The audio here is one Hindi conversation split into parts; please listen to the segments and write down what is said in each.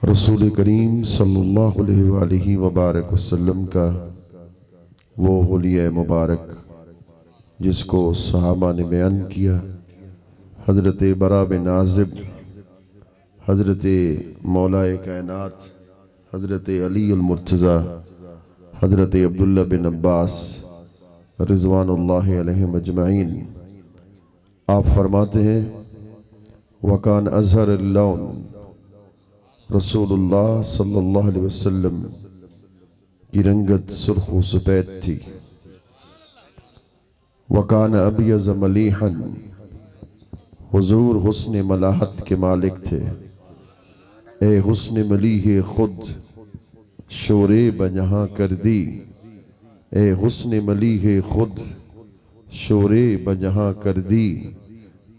रसूल करीम सल्लल्लाहु अलैहि वबारक वसल्लम का वो हुलिया मुबारक जिसको सहाबा ने बयान किया, हज़रत बरा बिन आज़िब, हज़रत मौलाए कायनात, हज़रत अली अल मुर्तज़ा, हज़रत अब्दुल्ला बिन अब्बास रिज़वानुल्लाहि अलैहिम अजमईन। आप फरमाते हैं वकान अज़हर लौन रसूलुल्लाह सल्लल्लाहु अलैहि वसल्लम की रंगत सुर्ख व सफेद थी। वकान अबियज़ मलीहन, हुजूर हुस्न मलाहत के मालिक थे। ए हुस्न मलीह खुद शोरे बजहां कर दी, ए हुस्न मलीह खुद शोरे बजहां कर दी,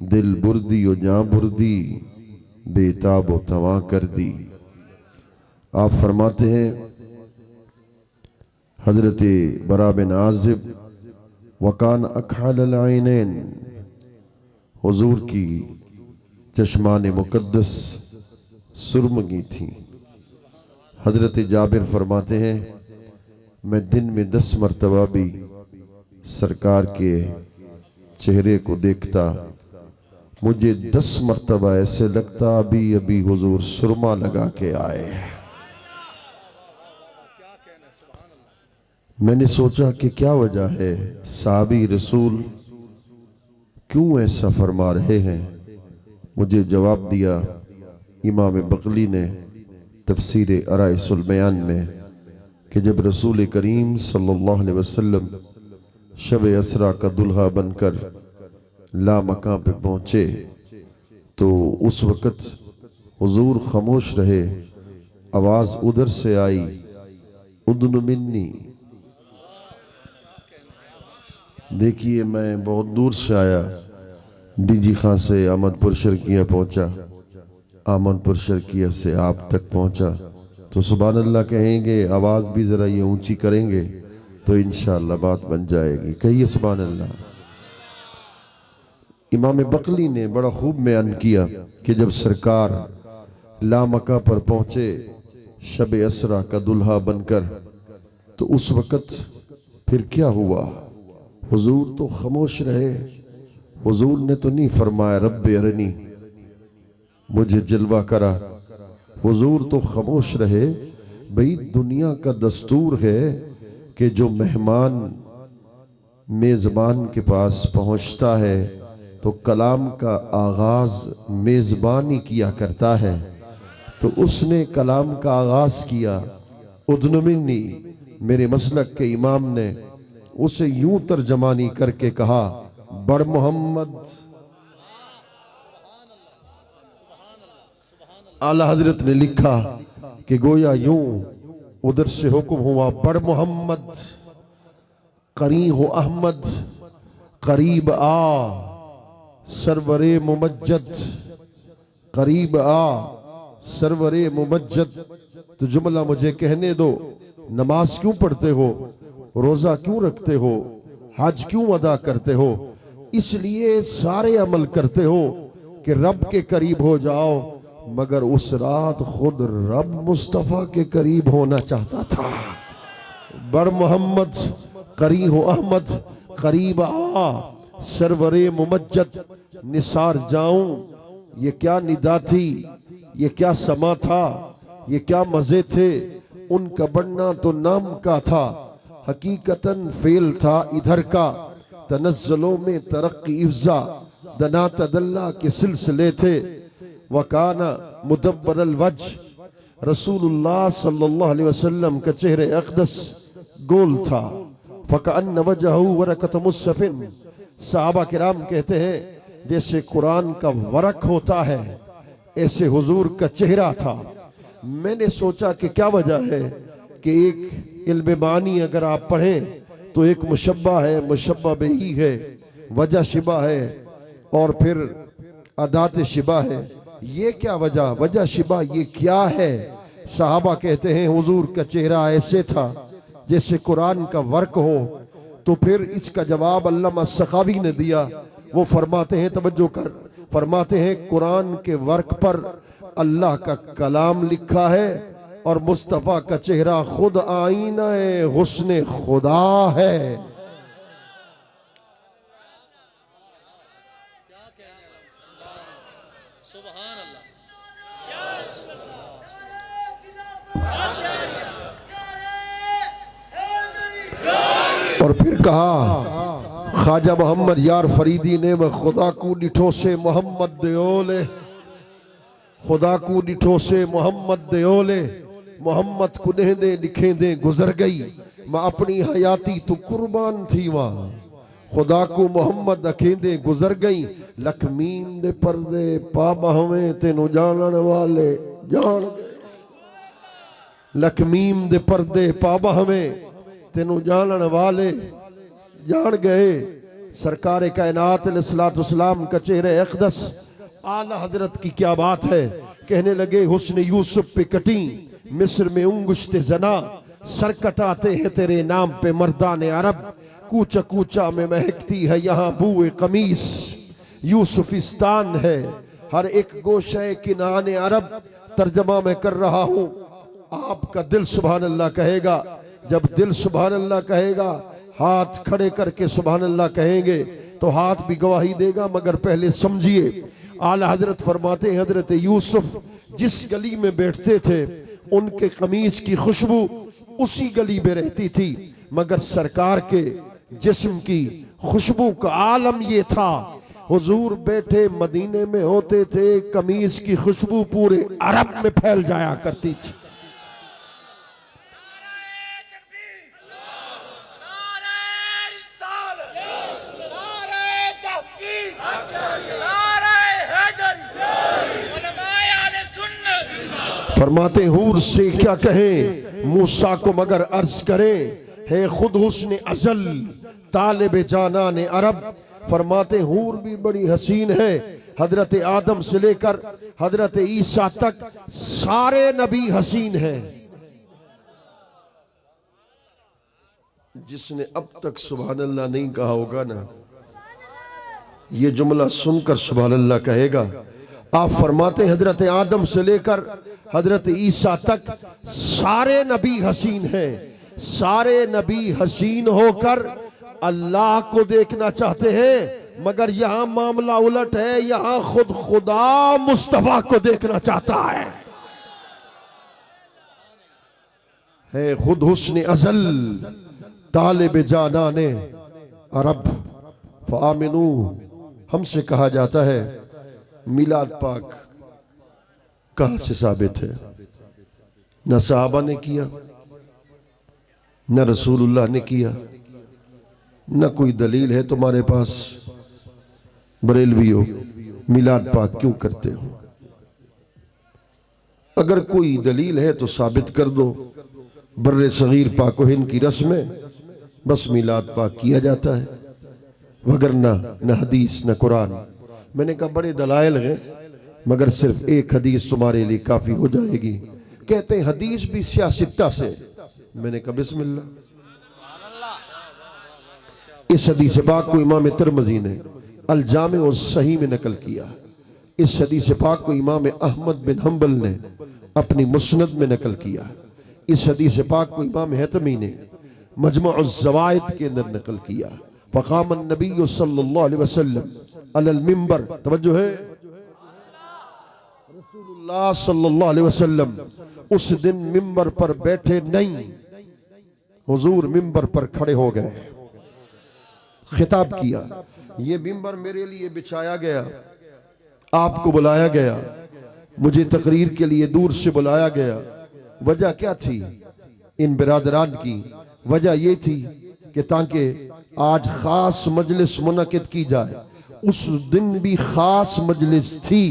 दिल बुर्दी और जां बुर्दी बेताब व तवा कर दी। आप फरमाते हैं हजरत बरा बिन आज़िब वकान अखाल आइनैन, हुजूर की चश्मान मुकद्दस सुरमगी थी। हजरत जाबिर फरमाते हैं मैं दिन में 10 मरतबा भी सरकार के चेहरे को देखता, मुझे 10 मरतबा ऐसे लगता अभी अभी हुजूर सुरमा लगा के आए। मैंने सोचा कि क्या वजह है, साहबी रसूल क्यों ऐसा फरमा रहे हैं। मुझे जवाब दिया इमाम बकली ने तफसीर अराइसुल बयान में कि जब रसूल करीम सल्लल्लाहु अलैहि वसल्लम शब असरा का दुल्हा बनकर ला मकां पे पहुंचे तो उस वक़्त हुजूर खामोश रहे। आवाज़ उधर से आई, उदनु मिन्नी। देखिए मैं बहुत दूर से आया, डीजी खां से अहमदपुर शर्किया पहुंचा, अहमदपुर शर्किया से आप तक पहुंचा तो सुभान अल्लाह कहेंगे, आवाज़ भी ज़रा ये ऊंची करेंगे तो इंशाअल्लाह बात बन जाएगी। कहिए सुभान अल्लाह। इमाम बकली ने बड़ा खूब बयान किया कि जब सरकार लामका पर पहुंचे शब असरा का दुल्हा बनकर तो उस वक़्त फिर क्या हुआ। हुजूर तो खामोश रहे। हुजूर ने तो नहीं फरमाया रब्बे अरनी, मुझे जलवा करा। हुजूर तो खामोश रहे। भाई दुनिया का दस्तूर है कि जो मेहमान मेज़बान के पास पहुंचता है तो कलाम का आगाज मेज़बान ही किया करता है। तो उसने कलाम का आगाज किया, उदनुमिन्नी। मेरे मसलक के इमाम ने उसे यूं तर्जमानी करके कहा, बड़ मोहम्मद। आला हजरत ने लिखा कि गोया यूं उधर से हुक्म हुआ, बड़ मोहम्मद करी हो अहमद, करीब आ सरवरे मुमज्जद, करीब आ सरवरे मुमज्जद। तो जुमला मुझे कहने दो, नमाज क्यों पढ़ते हो, रोजा क्यों रखते हो, हज क्यों अदा करते हो। इसलिए सारे अमल करते हो कि रब के करीब हो जाओ, मगर उस रात खुद रब मुस्तफा के करीब होना चाहता था। बड़ मोहम्मद करी हो अहमद, करीब आ सरवरे मुमज्जद। निसार जाऊं, ये क्या निदा थी, ये क्या समा था, ये क्या मजे थे। उनका बढ़ना तो नाम का था, हकीकतन फेल था इधर का। तनज़्ज़ुलों में तरक्की इफ़्ज़ा, दना तदल्ला के सिलसिले थे। वकाना मुदब्बरल वज्ह, रसूलुल्लाह सल्लल्लाहु अलैहि वसल्लम का चेहरे अक़दस गोल था। फ़कअन्न वजहू वरक़त मुस्सफ़िन। सहाबा किराम कहते हैं जैसे कुरान का वरक होता है ऐसे हुजूर का चेहरा था। मैंने सोचा कि क्या वजह है कि एक इल्म मानी अगर आप पढ़ें तो एक मुशब्बा है, मुशब्बा बिही है, वजह शिबा है और फिर अदात शिबा है। ये क्या वजह, वजह शिबा ये क्या है। सहाबा कहते हैं हुजूर का चेहरा ऐसे था जैसे कुरान का वर्क हो। तो फिर इसका जवाब अल्लामा सखावी ने दिया। वो फरमाते हैं, तवज्जो कर, फरमाते हैं कुरान के वर्क पर अल्लाह का कलाम लिखा है और मुस्तफ़ा का चेहरा खुद आईना हुस्न खुदा है। और फिर कहा ख्वाजा मोहम्मद यार फरीदी ने मैं खुदा को डिठो से मोहम्मद दयोले, खुदा को डिठो से मोहम्मद दयोले, मोहम्मद को ने दे लिखे दे गुजर गई, मैं अपनी हयाती तो कुर्बान थी वहाँ। खुदा को मोहम्मद अखेंदे गुजर गई, लखमीम दे पर्दे पा बहवे तेनू जानन वाले जान गए। लखमीम दे पर्दे पा बहवे तेनू जानन वाले जान गए। सरकार कायनात अलैहिस्सलाम का चेहरे अक़दस आला हजरत की क्या बात है। कहने लगे हुस्न यूसुफ पे कटी मिस्र में उंगुश्ते जना, सर कटाते हैं तेरे नाम पे मर्दाने अरब, कूचा कूचा में महकती है यहाँ बूए कमीस। यूसुफिस्तान है हर एक गोशे किनाने अरब, तर्जमा मैं कर रहा हूँ। आपका दिल सुभान अल्लाह कहेगा, जब दिल सुभान अल्लाह कहेगा, हाथ खड़े करके सुभान अल्लाह कहेंगे तो हाथ भी गवाही देगा। मगर पहले समझिए, आला हजरत फरमाते हैं हजरत यूसुफ जिस गली में बैठते थे उनके कमीज की खुशबू उसी गली में रहती थी, मगर सरकार के जिस्म की खुशबू का आलम ये था, हुजूर बैठे मदीने में होते थे, कमीज की खुशबू पूरे अरब में फैल जाया करती थी। फरमाते हूर से क्या कहें मूसा को मगर अर्ज करें, है खुद हुस्न अजल तालिब जाना ने अरब। फरमाते हूर भी बड़ी हसीन है, हजरत आदम से लेकर हजरत ईसा तक सारे नबी हसीन हैं। जिसने अब तक सुभान अल्लाह नहीं कहा होगा ना, ये जुमला सुनकर सुभान अल्लाह कहेगा। आप फरमाते हजरत आदम से लेकर हजरत ईसा तक सारे नबी हसीन हैं। सारे नबी हसीन होकर अल्लाह को देखना चाहते हैं, मगर यहां मामला उलट है, यहां खुद खुदा मुस्तफा को देखना चाहता है खुद हुस्न अजल तालिब जाना ने अरब। फामिनू हमसे कहा जाता है मिलाद पाक कहां से साबित है? न सहाबा ने किया, न रसूलुल्लाह ने किया, न कोई दलील है तुम्हारे पास। बरेलवी हो, मिलाद पाक क्यों करते हो? अगर कोई दलील है तो साबित कर दो। बर्रे सगीर पाको हिंद की रस्म में बस मिलाद पाक किया जाता है, वगरना न हदीस न कुरान। मैंने कहा बड़े दलाइल हैं, मगर सिर्फ एक हदीस तुम्हारे लिए काफी हो जाएगी। कहते हैं हदीस भी सियासित्ता से। मैंने कहा बिस्मिल्लाह। इस हदीस पाक को इमाम तिरमिज़ी ने अल जामे और सही में नकल किया। इस हदीस पाक को इमाम अहमद बिन हम्बल ने अपनी मुस्नद में नकल किया। इस हदीस पाक को इमाम हैतमी ने मजमुअ ज़वाइद के अंदर नकल किया। फ़क़ाम नबी सल्लल्लाहु अलैहि वसल्लम अलल मिंबर, तवज्जो है, रसूलुल्लाह सल्लल्लाहु अलैहि वसल्लम उस दिन मिंबर पर बैठे नहीं, हुजूर मिंबर पर खड़े हो गए, खिताब किया। ये मिंबर मेरे लिए बिछाया गया, आपको बुलाया गया, मुझे तकरीर के लिए दूर से बुलाया गया। वजह क्या थी इन बिरादरान की? वजह ये थी कि ताकि आज खास मजलिस मुनक़िद की जाए। उस दिन भी खास मजलिस थी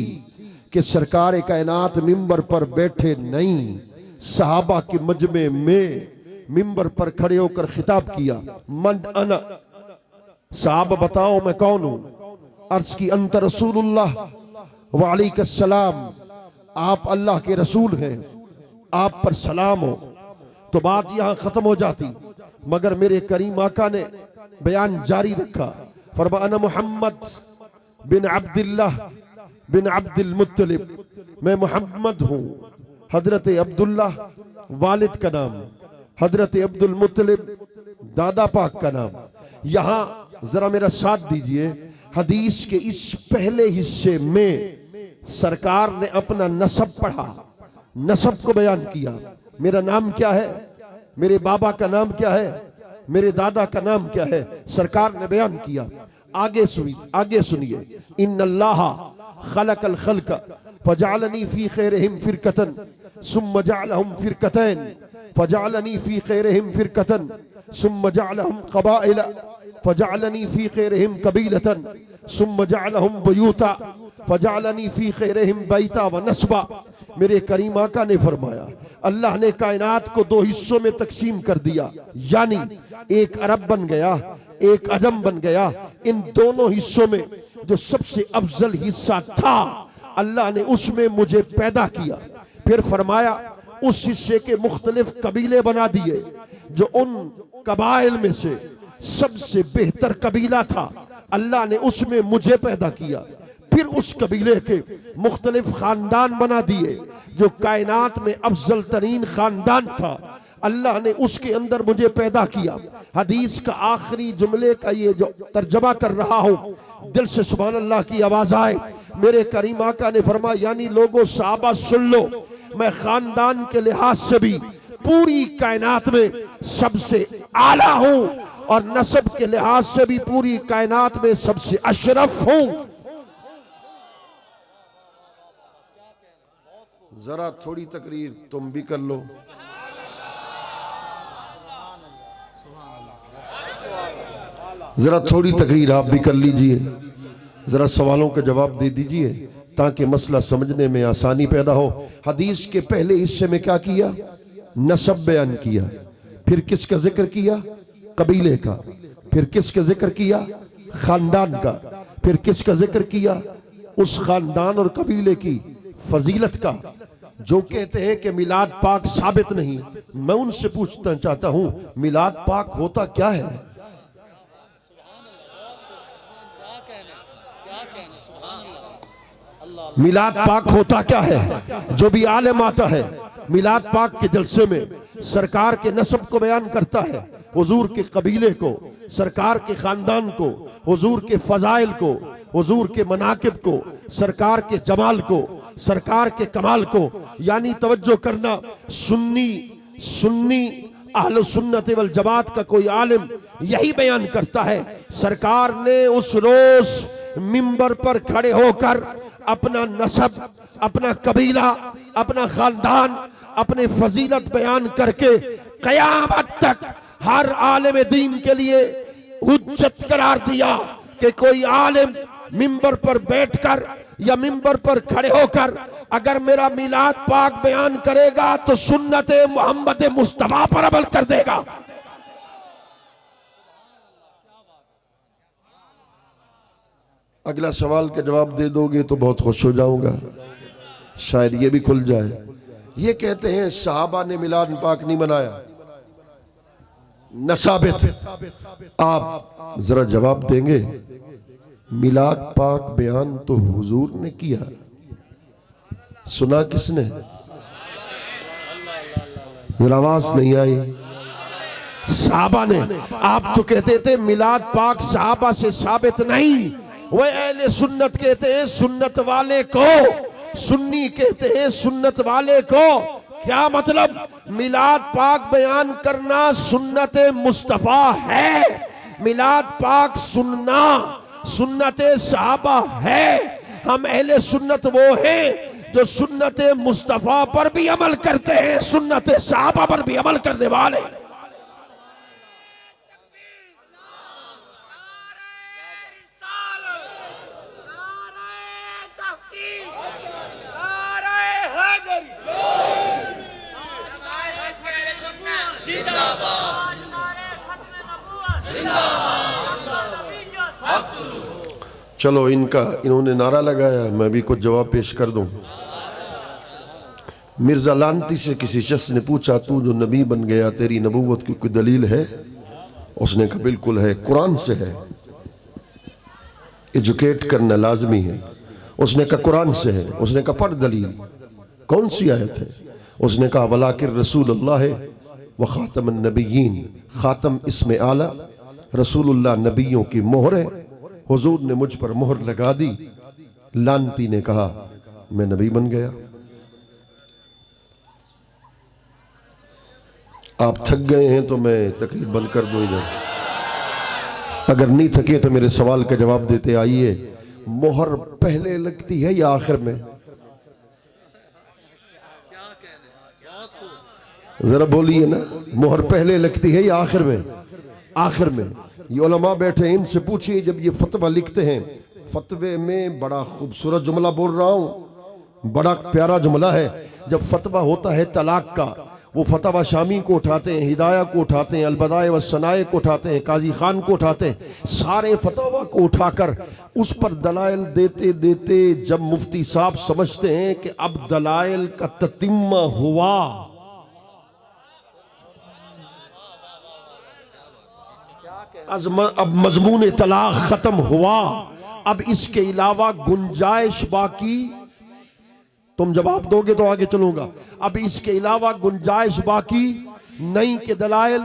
कि सरकार कायनात मिंबर पर बैठे नहीं, सहाबा के मजमे में मिंबर पर खड़े होकर खिताब किया। मन अना, साहब बताओ मैं कौन हूं? अर्ज की अंत रसूलुल्लाह व अलैहिस्सलाम, आप अल्लाह के रसूल हैं, आप पर सलाम हो। तो बात यहां खत्म हो जाती, मगर मेरे करीम आका ने बयान जारी रखा। फरमा अना मोहम्मद बिन अब्दुल्लाह बिन अब्दुल मुत्तलिब, मैं मोहम्मद हूँ। हजरत अब्दुल्ला वालिद का नाम, हजरत अब्दुल मुत्तलिब दादा पाक का नाम। यहां जरा मेरा साथ दीजिए, हदीस के इस पहले हिस्से में सरकार ने अपना नसब पढ़ा, नसब को बयान किया। मेरा नाम क्या है, मेरे बाबा का नाम क्या है, मेरे दादा का नाम क्या है, सरकार ने बयान किया। आगे सुनिए। इन्नल्लाह खलकल खल्क फजअलनी फी खैरिहिम फिरकतन सुम्मा जअलहुम फिरकतैन फजअलनी फी खैरिहिम फिरकतन सुम्मा जअलहुम क़बाइल फजअलनी फी खैरिहिम कबीलतन सुम्मा जअलहुम बुयूता फजअलनी फी खैरिहिम बैता व नस्बा। मेरे करीम आका ने फरमाया, अल्लाह ने कायनात को दो हिस्सों में तकसीम कर दिया, यानी एक अरब बन गया, एक अजम बन गया। इन दोनों हिस्सों में जो सबसे अफजल हिस्सा था, अल्लाह ने उसमें मुझे पैदा किया। फिर फरमाया उस हिस्से के मुख्तलिफ कबीले बना दिए, जो उन कबाइल में से सबसे बेहतर कबीला था, अल्लाह ने उसमें मुझे पैदा किया। फिर उस कबीले के मुख्तलिफ खानदान बना दिए, जो कायनात में अफजल तरीन खानदान था, अल्लाह ने उसके अंदर मुझे पैदा किया। हदीस का आखिरी जुमले का ये जो तर्जमा कर रहा हूं, दिल से सुभान अल्लाह की आवाज आए। मेरे करीम आका ने फरमाया, यानी लोगों साहबा सुन लो, मैं खानदान के लिहाज से भी पूरी कायनात में सबसे आला हूं और नस्ब के लिहाज से भी पूरी कायनात में सबसे अशरफ हूं। जरा थोड़ी तकरीर तुम भी कर लो। जरा थोड़ी तकरीर आप भी कर लीजिए, जरा सवालों के जवाब दे दीजिए ताकि मसला समझने में आसानी पैदा हो। हदीस के पहले हिस्से में क्या किया, नसब बयान किया, फिर किसका जिक्र किया, कबीले का, फिर किसका जिक्र किया, खानदान का, फिर किसका जिक्र किया, उस खानदान और कबीले की फजीलत का। जो कहते हैं कि मिलाद पाक साबित नहीं, मैं उनसे पूछना चाहता हूं, मिलाद पाक होता क्या है? मिलाद पाक होता क्या है? जो भी आलिम आता है मिलाद पाक के जलसे में, सरकार के नस्ब को बयान करता है, हुजूर के कबीले को, सरकार के खानदान को, हुजूर के फजाइल को, हुजूर के मनाकिब को, सरकार के जमाल को, सरकार के कमाल को। यानी तवज्जो करना, सुन्नी अहले सुन्नत वल जमात का कोई आलिम यही बयान करता है, सरकार ने उस रोज मिंबर पर खड़े होकर अपना नसब, अपना कबीला, अपना खानदान, अपने फजीलत बयान करके कयामत तक हर आलिम दीन के लिए हुज्जत करार दिया कि कोई आलिम मिंबर पर बैठकर या मिंबर पर खड़े होकर अगर मेरा मिलाद पाक बयान करेगा तो सुन्नत मोहम्मद मुस्तफा पर अमल कर देगा। अगला सवाल के जवाब दे दोगे तो बहुत खुश हो जाऊंगा, शायद ये भी खुल जाए। ये कहते हैं सहाबा ने मिलाद पाक नहीं मनाया, न साबित। आप जरा जवाब देंगे, मिलाद पाक बयान तो हुजूर ने किया, सुना किसने? जरा आवाज नहीं आई। सहाबा ने। आप तो कहते थे मिलाद पाक सहाबा से साबित नहीं, वह अहले सुन्नत कहते हैं सुन्नत वाले को, सुन्नी कहते हैं सुन्नत वाले को। क्या मतलब? मिलाद पाक बयान करना सुन्नत मुस्तफा है, मिलाद पाक सुनना सुन्नत सहाबा है। हम अहले सुन्नत वो हैं जो सुन्नत मुस्तफा पर भी अमल करते हैं, सुन्नत सहाबा पर भी अमल करने वाले। चलो इन्होंने नारा लगाया, मैं भी कुछ जवाब पेश कर दूं। मिर्जा लांती से किसी शख्स ने पूछा, तू जो नबी बन गया तेरी नबूवत की कोई दलील है? उसने कहा बिल्कुल है, कुरान से है। एजुकेट करना लाजमी है। उसने कहा कुरान से है। उसने कहा पढ़ दलील, कौन सी आयत है? उसने कहा वलाकिर रसूलुल्लाह है व खातमुन नबिय्यीन, खातम इसमें आला, रसूलुल्लाह नबियों की मोहर है। हुजूर ने मुझ पर मोहर लगा दी। लानती ने कहा मैं नबी बन गया। आप थक गए हैं तो मैं तकलीफ बंद कर दूं इधर, अगर नहीं थके तो मेरे सवाल का जवाब देते आइए। मोहर पहले लगती है या आखिर में? जरा बोलिए ना, मोहर पहले लगती है या आखिर में? आखिर में। ये उलमा बैठे, इनसे पूछिए जब ये फतवा लिखते हैं, फतवे में बड़ा खूबसूरत जुमला बोल रहा हूं, बड़ा प्यारा जुमला है। जब फतवा होता है तलाक का, वो फतवा शामी को उठाते हैं, हिदाया को उठाते हैं, अलबदाए व सनाए को उठाते हैं, काजी खान को उठाते हैं, सारे फतवा को उठाकर उस पर दलाइल देते देते जब मुफ्ती साहब समझते हैं कि अब दलाइल का ततिम्मा हुआ, अब मजमून तलाक खत्म हुआ, अब इसके अलावा गुंजाइश बाकी, तुम जवाब दोगे तो आगे चलूंगा, अब इसके अलावा गुंजाइश बाकी नहीं के दलाइल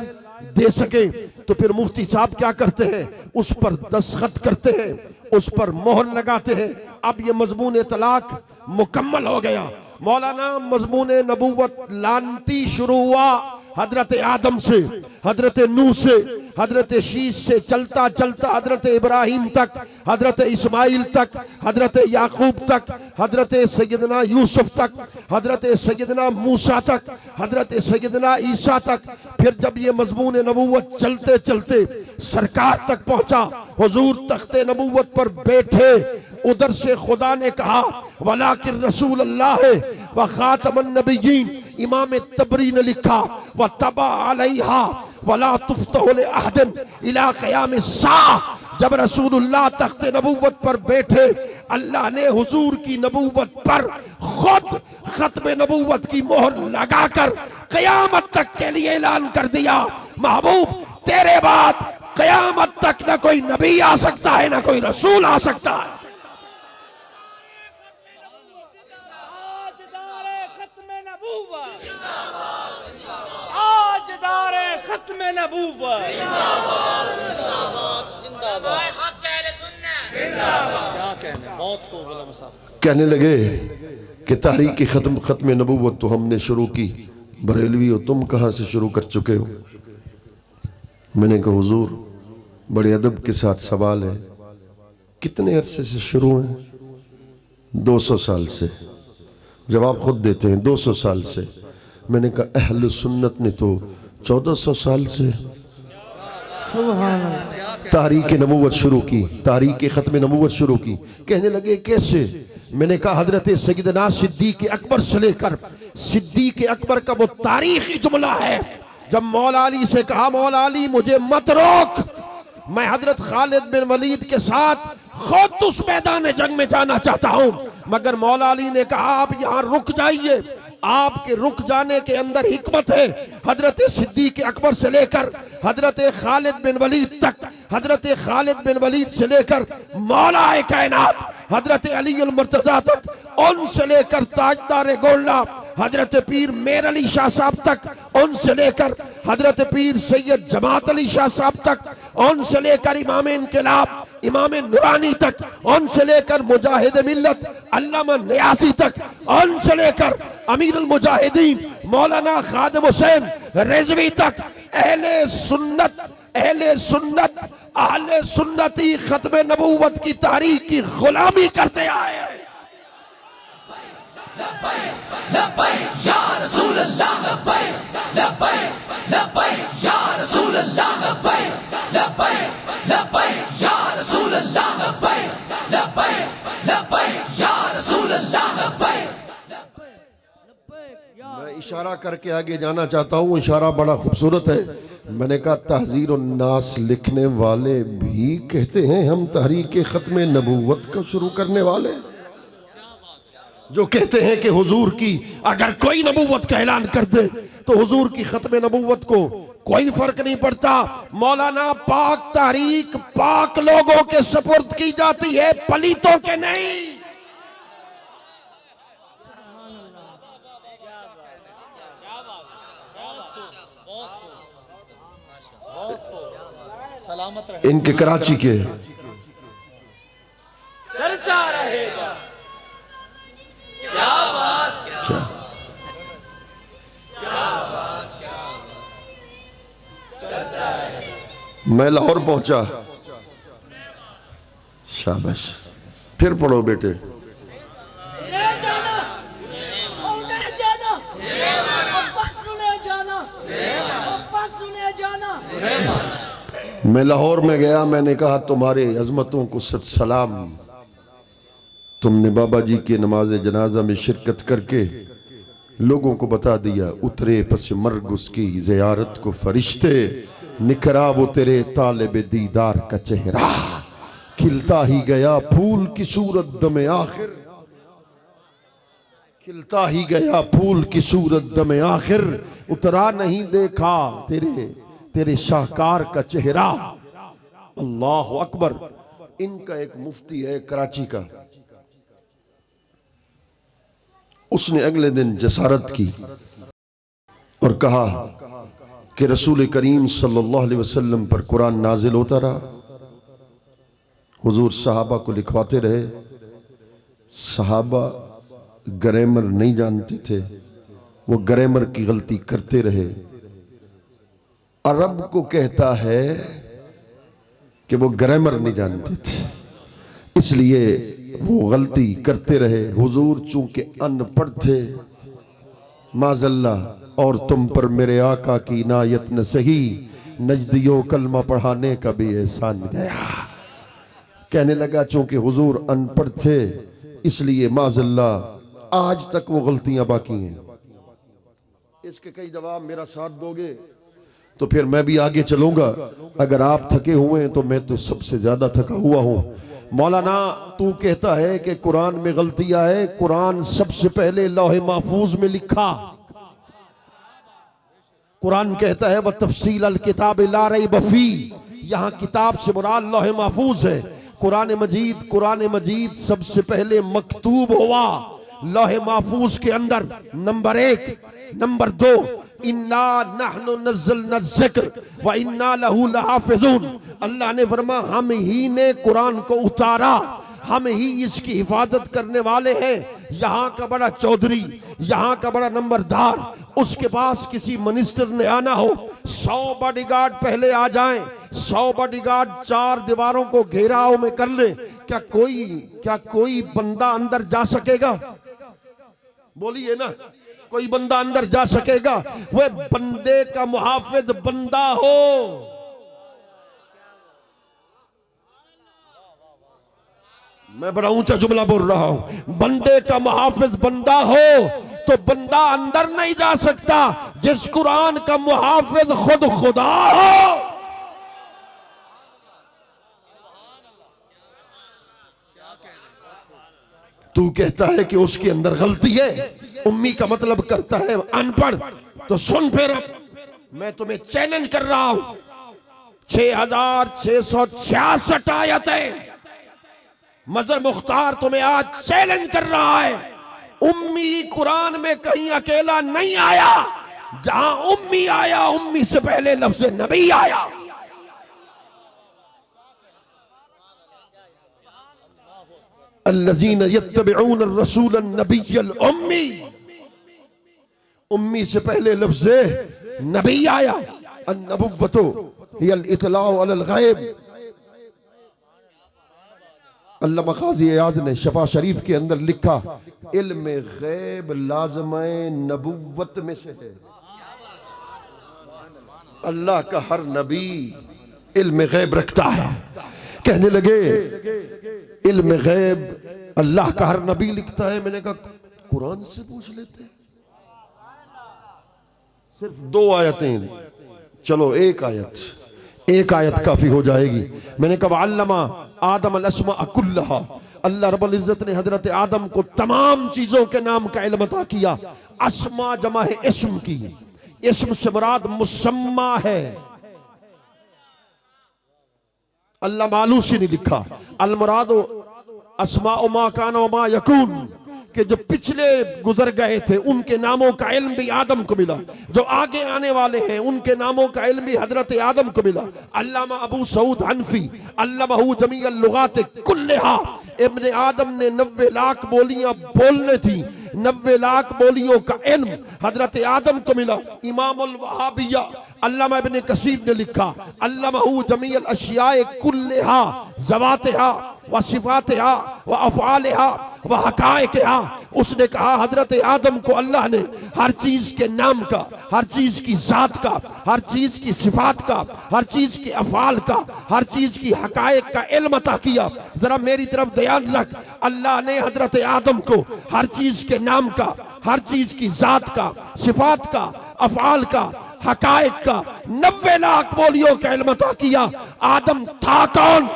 दे सके, तो फिर मुफ्ती साहब क्या करते हैं? उस पर दस्तखत करते हैं, उस पर मोहर लगाते हैं। अब ये मजमून तलाक मुकम्मल हो गया। मौलाना मजमून नबूवत लानती शुरू हुआ हजरत आदम से, हजरत नूह से, हजरत शीश से चलता चलता हजरत इब्राहिम तक, हजरत इस्माइल तक, हजरत याकूब तक, हजरत सैयदना यूसुफ तक, हजरत सैयदना मूसा तक, हजरत सैयदना ईसा तक। फिर जब ये मजमून नबूवत चलते चलते सरकार तक पहुंचा, हुजूर तख्ते नबूवत पर बैठे, उधर से खुदा ने कहा वलाकिर रसूल अल्लाह है व खातमुन नबिय्यीन। इमाम तबरी ने लिखा व तबा अलैहा वला तुफ्तहु लिअहदिन इला क़याम अस्साअह। जब रसूलुल्लाह तख्ते नबूवत पर बैठे, अल्लाह ने हुजूर की नबूवत पर खुद खत्म नबूवत की मोहर लगाकर क़यामत तक के लिए ऐलान कर दिया, महबूब तेरे बाद क़यामत तक न कोई नबी आ सकता है, न कोई रसूल आ सकता है। कहने लगे कि तारीख खत्म नबूवत तो हमने शुरू की, बरेलवी हो तुम कहां से शुरू कर चुके हो? मैंने कहा हुजूर बड़े अदब के साथ सवाल है, कितने अरसे से शुरू है? 200 साल से। जवाब खुद देते हैं 200 साल से। मैंने कहा अहले सुन्नत ने तो 1400 साल से तारीख नबूवत शुरू की, तारीख खत्म नबूवत शुरू की। कहने लगे कैसे? मैंने कहा हजरत सैयदना सिद्दीक अकबर से लेकर सिद्दीक अकबर का वो तारीखी जुमला है, जब मौला अली से कहा मौला अली मुझे मत रोक, मैं हजरत खालिद बिन वलीद के साथ खुद उस मैदान जंग में जाना चाहता हूं, मगर मौला अली ने कहा आप यहां रुक जाइए। आपके रुक जाने के अंदर हिकमत है। हजरत सिद्दीक अकबर से लेकर हजरत खालिद बिन वलीद तक, हजरत खालिद बिन वलीद से लेकर मौलाए कायनात हजरत अली अल मुर्तजा तक, उनसे लेकर ताजदार गोल्ला हजरत पीर मेर अली शाह साहब तक, उनसे लेकर हजरत पीर सैयद जमात अली शाह साहब तक, उनसे लेकर इमाम इनकलाब इमाम नूरानी तक, उनसे लेकर मुजाहिद मिल्लत अल्लामा नियासी तक, उनसे लेकर अमीर अल मुजाहिदीन मौलाना खादिम हुसैन रिजवी तक, अहले सुन्नत अहले सुन्नती खत्म नबूवत की तारीख की गुलामी करते आए हैं। लब्बैक या रसूल अल्लाह, लब्बैक या रसूल अल्लाह, लब्बैक या रसूल अल्लाह, लब्बैक या रसूल अल्लाह। मैं इशारा करके आगे जाना चाहता हूँ, इशारा बड़ा खूबसूरत है। मैंने कहा तहजीर नास लिखने वाले भी कहते हैं हम तहरीक खत्म नबूवत को शुरू करने वाले, जो कहते हैं कि हुजूर की अगर कोई नबूवत का ऐलान कर दे तो हुजूर की खत्म नबूवत को कोई फर्क नहीं पड़ता। मौलाना पाक तारीख पाक लोगों के सपुर्द की जाती है, पलीतों के नहीं। सलामत रहे, इनके कराची के चर्चा रहेगा। क्या बात, क्या मैं लाहौर पहुंचा, शाबाश, फिर पढ़ो बेटे। नहीं जाना, और नहीं जाना, वापस सुने जाना, वापस सुने जाना। मैं लाहौर में गया, मैंने कहा तुम्हारे अजमतों को सत सलाम, तुमने बाबा जी के नमाज जनाजा में शिरकत करके लोगों को बता दिया, उतरे पस मर्ग उसकी ज़ियारत को फरिश्ते, निखरा वो तेरे तालिब दीदार का चेहरा, खिलता ही गया फूल की सूरत दमे आखिर, खिलता ही गया फूल की सूरत दमे आखिर, उतरा नहीं देखा तेरे शाहकार का चेहरा। अल्लाह अकबर। इनका एक मुफ्ती है कराची का, उसने अगले दिन जसारत की और कहा कि रसूल करीम सल्लल्लाहु अलैहि वसल्लम पर कुरान नाजिल होता रहा, हुजूर सहाबा को लिखवाते रहे, सहाबा ग्रामर नहीं जानते थे, वो ग्रामर की गलती करते रहे। अरब को कहता है कि वो ग्रामर नहीं जानते थे, इसलिए वो गलती करते रहे। हुजूर चूंकि अनपढ़ थे माजल्ला, और तुम पर मेरे आका की इनायत न सही, नजदियों कलमा पढ़ाने का भी एहसान गया। कहने लगा चूंकि हुजूर अनपढ़ थे इसलिए माजल्ला आज तक वो गलतियां बाकी हैं। इसके कई जवाब मेरा साथ दोगे तो फिर मैं भी आगे चलूंगा। अगर आप थके हुए हैं तो मैं तो सबसे ज्यादा थका हुआ हूं। मौलाना तू कहता है कि कुरान में गलतियां है, कुरान सबसे पहले लौहे महफूज में लिखा। कुरान कहता है वह तफसील अल किताब ला रैब फी, यहां किताब से मुराद लौहे महफूज है। कुरान मजीद सबसे पहले मकतूब हुआ लौहे महफूज के अंदर, नंबर 1। नंबर 2, इन्ना नहनु नज़्ज़लना ज़िक्र व इन्ना लहू लहाफ़िज़ून। अल्लाह ने फरमाया हम ही ने कुरान को उतारा, हम ही इसकी हिफाजत करने वाले हैं। यहाँ का बड़ा चौधरी, यहाँ का बड़ा नंबरदार, उसके पास किसी मिनिस्टर ने आना हो, 100 बॉडीगार्ड पहले आ जाएं, 100 बॉडीगार्ड 4 दीवारों को घेराव में कर ले, क्या कोई बंदा अंदर जा सकेगा? बोलिए ना, कोई बंदा अंदर जा सकेगा? वह बंदे का मुहाफिज बंदा हो। मैं बड़ा ऊंचा जुमला बोल रहा हूं, बंदे का मुहाफिज बंदा हो तो बंदा अंदर नहीं जा सकता। जिस कुरान का मुहाफिज खुद खुदा हो, तू कहता है कि उसके अंदर गलती है, उम्मी का मतलब करता है अनपढ़। तो सुन फिर, मैं तुम्हें चैलेंज कर रहा हूं, 6666 आयतें मजर मुख्तार तुम्हें आज चैलेंज कर रहा है। उम्मी कुरान में कहीं अकेला नहीं आया, जहां उम्मी आया उम्मी से पहले लफ्ज़ नबी आया। अल्लज़ीना यत्तबिऊन अर्रसूल अन्नबिय्यल उम्मी, उम्मी से पहले लफ्ज़ नबी आया। अन्नबुव्वतु हियल इतलाउ अलल गैब। अल्लामा क़ाज़ी इयाज़ ने शफा शरीफ के अंदर लिखा, इल्म गैब लाज़िम-ए नबुव्वत में से है। अल्लाह का हर नबी इल्म गैब रखता है। कहने लगे इल्म गैब अल्लाह का हर नबी लिखता है। मैंने कहा कुरान से पूछ लेते, सिर्फ 2 आयतें, चलो एक आयत काफी हो जाएगी। मैंने कहा अल्लमा आदम अल अस्मा कुल्लहा, अल्लाह रब्बुल इज्जत ने हजरत आदम को तमाम चीजों के नाम का इल्म अता किया। अस्मा जमा है इस्म की, इस्म से मुराद मुसम्मा है। अल्लाह मालूसी ने लिखा अल मुराद अस्मा मा कान व मा यकून, कि जो पिछले गुजर गए थे उनके नामों का इल्म भी आदम को मिला, जो आगे आने वाले हैं उनके नामों का इल्म भी हजरत आदम को मिला। अल्लामा अबू सऊद हनफी अल्लमहु जमीअल लुगात कुल्लिहा, इब्ने आदम ने 90 लाख बोलियां बोलने थी, 90 लाख बोलियों का इल्म हजरत आदम को मिला। इमामुल वहाबिया अल्लामा इब्ने कसीर ने लिखा अल्लमहु जमीअल अशियाए कुल्लिहा ज़वातिहा व सिफातिहा व अफ़आलिहा व हक़ाइक़िहा। उसने कहा हजरत आदम को अल्लाह ने हर चीज के नाम का, हर चीज की जात का, हर चीज की सिफात का, हर चीज के अफ़ाल का, हर चीज की हक़ाइक़ का इल्म अता किया। जरा मेरी तरफ ध्यान रख, अल्लाह ने हजरत आदम को हर चीज के नाम का, हर चीज की जात का, सिफात का, अफ़ाल का, हक़ाइक़ का 90 लाख बोलियों का इल्म अता किया। आदम था कौन?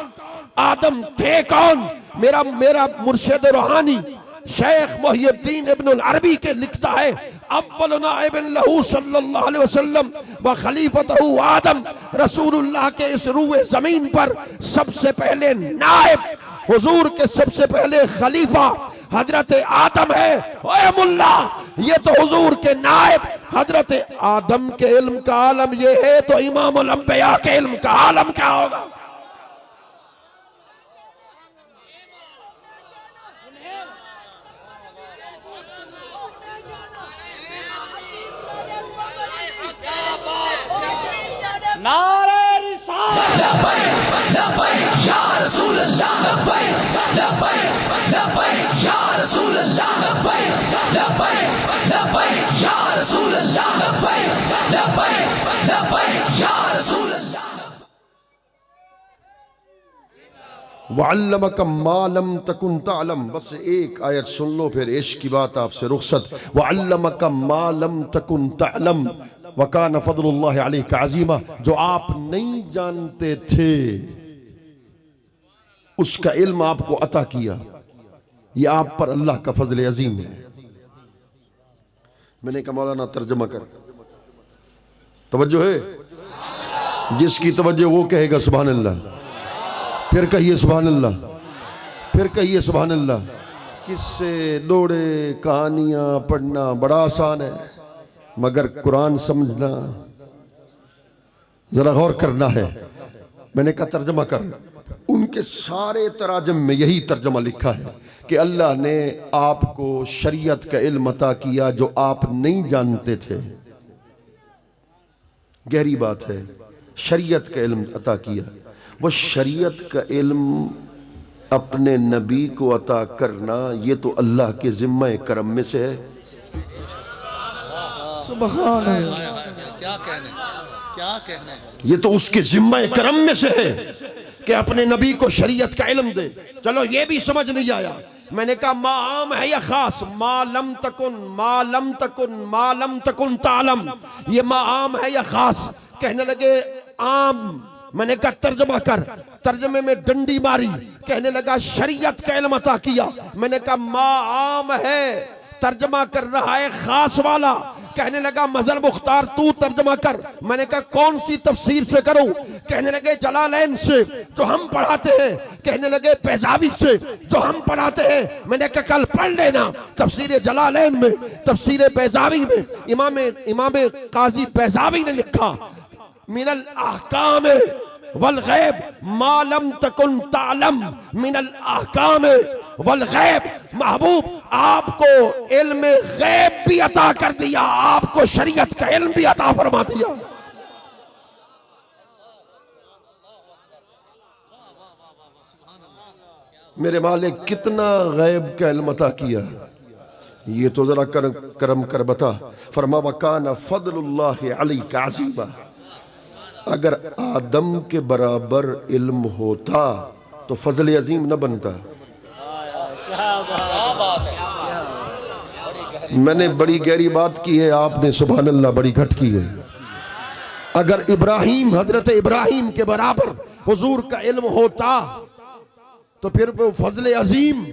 आदम थे कौन? मेरा मुर्शिद रूहानी शेख मुहियुद्दीन इब्नुल अरबी के लिखता है अव्वल नाइबिन लहू सल्लल्लाहु अलैहि वसल्लम व खलीफतहू आदम, रसूलुल्लाह के इस रूए जमीन पर सबसे पहले नाइब, हुजूर के सबसे पहले खलीफा हजरत आदम है। ओए मुल्ला, ये तो हुजूर के नाइब हजरत आदम के इल्म का आलम ये है, तो इमामुल अंबिया के इल्म का आलम क्या होगा? नारे रिसालत लब्बैक लब्बैक या रसूल अल्लाह, लब्बैक लब्बैक लब्बैक या रसूल अल्लाह, लब्बैक लब्बैक लब्बैक या रसूल अल्लाह, लब्बैक लब्बैक लब्बैक या रसूल अल्लाह। वअल्लमक मा लम तकुन तअलम। बस एक आयत सुन लो फिर इश्क की बात आपसे रुखसत। वअल्लमक मा लम तकुन तअलम वकान फज़लुल्लाहि अलैका अज़ीमा। जो आप नहीं जानते थे उसका इल्म आपको अता किया, ये आप पर अल्लाह का फजल अजीम है। मैंने कहा मौलाना तर्जुमा कर, तवज्जो है? जिसकी तवज्जो वो कहेगा सुभान अल्लाह, फिर कहिए सुभान अल्लाह, फिर कहिए सुभान अल्लाह। किस्से लोड़े कहानियां पढ़ना बड़ा आसान है, मगर कुरान समझना जरा गौर करना है। मैंने कहा तर्जुमा कर। उनके सारे तराजम में यही तर्जुमा लिखा है कि अल्लाह ने आपको शरीयत का इल्म अता किया जो आप नहीं जानते थे। गहरी बात है, शरीयत का इल्म अता किया। वो शरीयत का इल्म अपने नबी को अता करना ये तो अल्लाह के जिम्मे करम में से है। सुभान अल्लाह, क्या कहने, क्या कहने। ये तो उसके जिम्मे करम में से है कि अपने नबी को शरीयत का इल्म दे। चलो ये भी समझ नहीं आया। मैंने कहा मा आम है या खास? मालम तकुन मालम तकुन मालम तकुन तालम, ये मा आम है या खास? कहने लगे आम। मैंने कहा तर्जुमा कर। तर्जुमे में डंडी मारी, कहने लगा शरीयत का इल्म अता किया। मैंने कहा मा आम है, तर्जुमा कर रहा है खास वाला। कहने लगा मजल मुख्तार तू तर्जुमा कर। मैंने कहा कौन सी तफसीर से करूं? कहने लगे जलालैन से जो हम पढ़ाते हैं। कहने लगे पैजावी से जो हम पढ़ाते हैं। मैंने कहा कल पढ़ लेना तफसीर जलालैन में, तफसीर पैजावी में इमाम काजी पैजावी ने लिखा मिनल अहकाम वल गैब मालम तकुन तालम मिनल अहकाम वल गैब। महबूब आपको इल्म गैब भी अता कर दिया, आपको शरीयत का इल्म भी अता फरमा दिया। मेरे मालिक कितना गैब का इल्म अता किया, ये तो जरा करम कर बता। फरमा वकान फज़लुल्लाहि अलैका अज़ीमा। अगर आदम के बराबर इल्म होता तो फजल अजीम न बनता। मैंने बड़ी गहरी बात की है, आपने सुभान अल्लाह बड़ी घट की है। अगर इब्राहिम, हजरत इब्राहिम के बराबर हुजूर का इल्म होता तो फिर वो फजल अजीम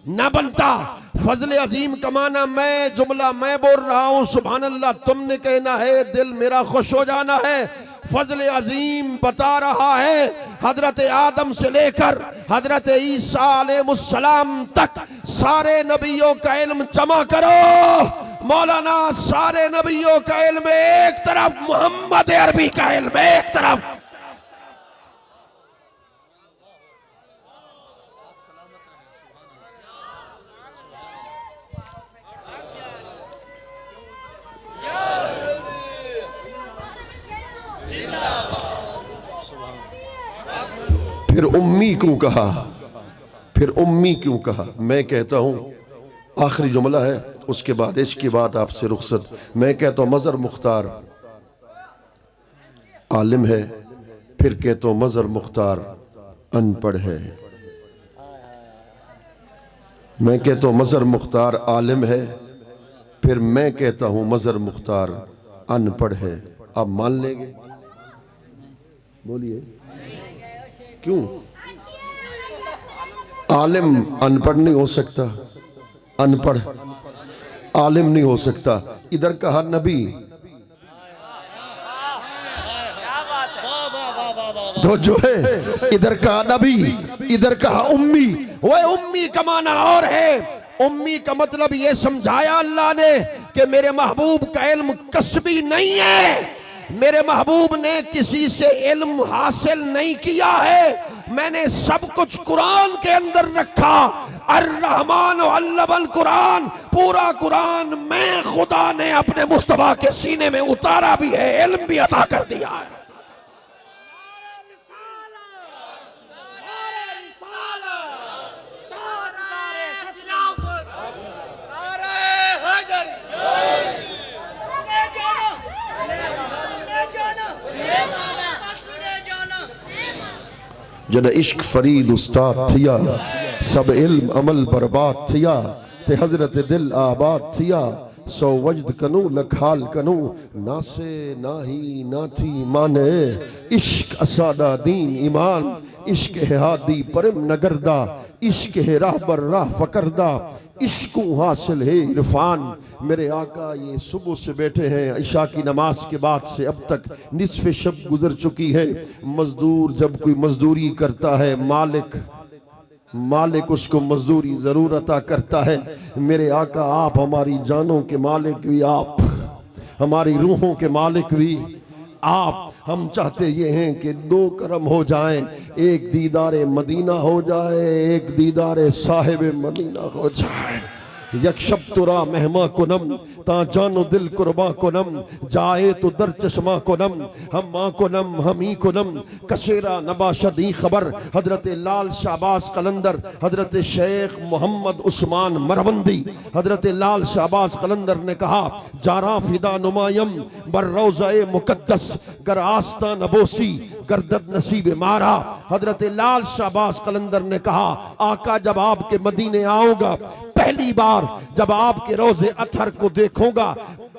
न बनता। फजल अजीम का माना मैं जुमला मैं बोल रहा हूं, सुभान अल्लाह तुमने कहना है, दिल मेरा खुश हो जाना है। फजल अजीम बता रहा है हजरत आदम से लेकर हजरत ईसा अलैहिस्सलाम तक सारे नबियों का इल्म जमा करो। मौलाना सारे नबियों का इल्म एक तरफ, मोहम्मद अरबी का इल्म एक तरफ। फिर उम्मी क्यों कहा, फिर उम्मी क्यों कहा? मैं कहता हूं आखिरी जुमला है, उसके बाद इश्क की बात आपसे रुखसत। मैं कहता हूं मजहर मुख्तार आलिम है, फिर कहता हूं मजहर मुख्तार अनपढ़ है। मैं कहता हूं मजहर मुख्तार आलिम है, फिर मैं कहता हूं मजहर मुख्तार अनपढ़ है। आप मान लेंगे? बोलिए क्यों? आलिम अनपढ़ नहीं हो सकता, अनपढ़ आलिम नहीं हो सकता। इधर कहा नबी तो जो है, इधर कहा नबी, इधर कहा उम्मी। वो उम्मी का माना और है। उम्मी का मतलब ये समझाया अल्लाह ने कि मेरे महबूब का इल्म कसबी नहीं है, मेरे महबूब ने किसी से इल्म हासिल नहीं किया है। मैंने सब कुछ कुरान के अंदर रखा। अर्रहमान अल्लमल कुरान, पूरा कुरान मैं खुदा ने अपने मुस्तफा के सीने में उतारा भी है, इल्म भी अता कर दिया है। जद इश्क फरीद उस्ताद थिया, सब इल्म अमल बर्बाद थिया, ते हजरत दिल आबाद थिया, सौ वजद कनू लखाल कनू, ना से ना ही ना थी माने, इश्क असादा दीन ईमान, इश्क है हादी परम नगरदा, इश्क है राह बर राह फकरदा, इश्क हासिल है इरफान। मेरे आका ये सुबह से बैठे हैं, इशा की नमाज के बाद से अब तक निस्फ शब गुजर चुकी है। मजदूर जब कोई मजदूरी करता है, मालिक उसको मजदूरी जरूर अता करता है। मेरे आका आप हमारी जानों के मालिक भी आप, हमारी रूहों के मालिक भी आप। हम चाहते ये हैं कि दो करम हो जाएं, एक दीदारे मदीना हो जाए, एक दीदारे साहिब मदीना हो जाए। यकशब तुरा मेहमा कुनम, ता जानो दिल कुर्बा कुनम, जाए तो दर चश्मा कुनम, हम माँ कुनम हमी कुनम, कसेरा नबाशदी खबर। हजरत लाल शाहबाज कलंदर, हजरत शेख मोहम्मद उस्मान मरवंदी, हजरत लाल शाहबाज कलंदर ने कहा, जारा फिदा नुमायम बर रोज़ाए मुकद्दस, कर आस्ता नबोसी गर्दत नसीब मारा। हजरत लाल शाहबाज कलंदर ने कहा, आका जब आपके मदीने आऊंगा, पहली बार जब आपके रोज़े अथर को देखूंगा,